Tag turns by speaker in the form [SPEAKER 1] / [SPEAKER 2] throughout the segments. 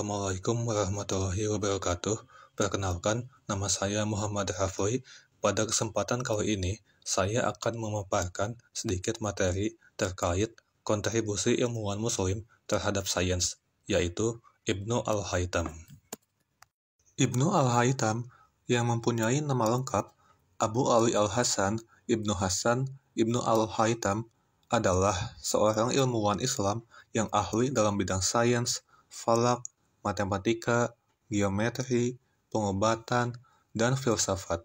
[SPEAKER 1] Assalamualaikum warahmatullahi wabarakatuh. Perkenalkan, nama saya Muhammad Rafli. Pada kesempatan kali ini, saya akan memaparkan sedikit materi terkait kontribusi ilmuwan Muslim terhadap sains, yaitu Ibnu Al-Haytham. Ibnu Al-Haytham yang mempunyai nama lengkap Abu Ali Al-Hasan Ibnu Hasan Ibnu Al-Haytham adalah seorang ilmuwan Islam yang ahli dalam bidang sains, falak, matematika, geometri, pengobatan, dan filsafat.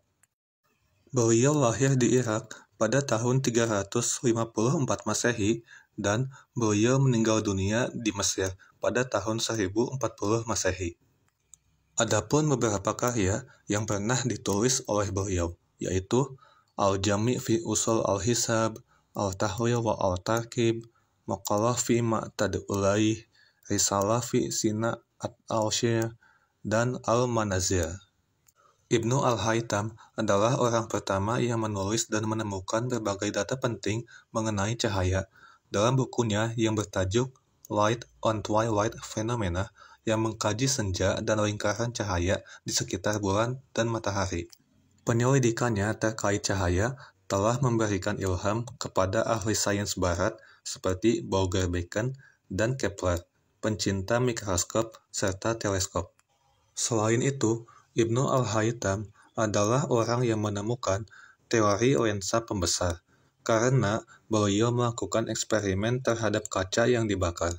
[SPEAKER 1] Beliau lahir di Irak pada tahun 354 Masehi dan beliau meninggal dunia di Mesir pada tahun 1040 Masehi. Adapun beberapa karya yang pernah ditulis oleh beliau, yaitu Al-Jami' fi Usul Al-Hisab, Al-Tahlil wa Al-Tarkib, Maqalah fi Ma'tad'ulaih, Risalah fi Sina al-Shir, dan Al-Manazir. Ibnu Al-Haytham adalah orang pertama yang menulis dan menemukan berbagai data penting mengenai cahaya dalam bukunya yang bertajuk Light on Twilight Phenomena, yang mengkaji senja dan lingkaran cahaya di sekitar bulan dan matahari. Penyelidikannya terkait cahaya telah memberikan ilham kepada ahli sains barat seperti Bauger-Bacon dan Kepler, pencinta mikroskop serta teleskop. Selain itu, Ibnu Al-Haytham adalah orang yang menemukan teori lensa pembesar, karena beliau melakukan eksperimen terhadap kaca yang dibakar.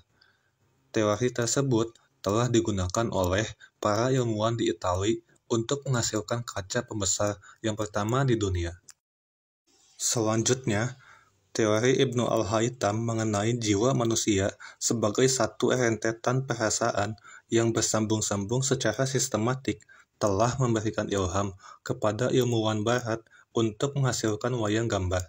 [SPEAKER 1] Teori tersebut telah digunakan oleh para ilmuwan di Italia untuk menghasilkan kaca pembesar yang pertama di dunia. Selanjutnya, teori Ibnu Al-Haytham mengenai jiwa manusia sebagai satu rentetan perasaan yang bersambung-sambung secara sistematik telah memberikan ilham kepada ilmuwan barat untuk menghasilkan wayang gambar.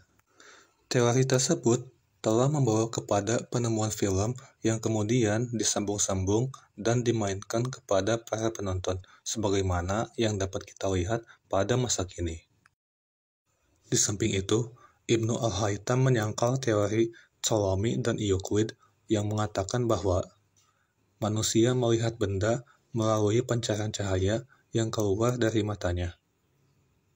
[SPEAKER 1] Teori tersebut telah membawa kepada penemuan film yang kemudian disambung-sambung dan dimainkan kepada para penonton, sebagaimana yang dapat kita lihat pada masa kini. Di samping itu, Ibnu Al-Haytham menyangkal teori Ptolemy dan Euclid yang mengatakan bahwa manusia melihat benda melalui pancaran cahaya yang keluar dari matanya.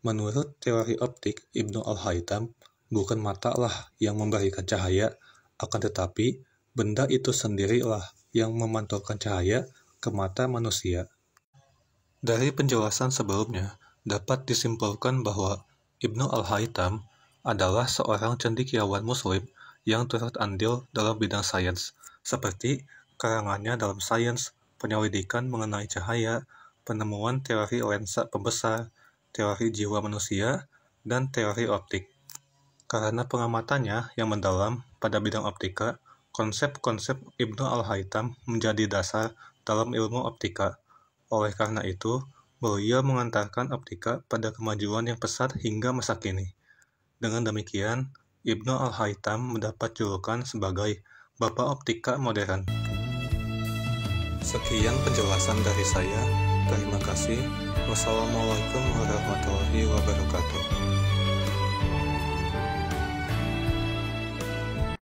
[SPEAKER 1] Menurut teori optik Ibnu Al-Haytham, bukan mata lah yang memberikan cahaya, akan tetapi benda itu sendirilah yang memantulkan cahaya ke mata manusia. Dari penjelasan sebelumnya, dapat disimpulkan bahwa Ibnu Al-Haytham adalah seorang cendekiawan Muslim yang turut andil dalam bidang sains, seperti karangannya dalam sains, penyelidikan mengenai cahaya, penemuan teori lensa pembesar, teori jiwa manusia, dan teori optik. Karena pengamatannya yang mendalam pada bidang optika, konsep-konsep Ibnu Al-Haytham menjadi dasar dalam ilmu optika. Oleh karena itu, beliau mengantarkan optika pada kemajuan yang pesat hingga masa kini. Dengan demikian, Ibnu Al-Haytham mendapat julukan sebagai Bapak Optika Modern. Sekian penjelasan dari saya. Terima kasih. Wassalamualaikum warahmatullahi wabarakatuh.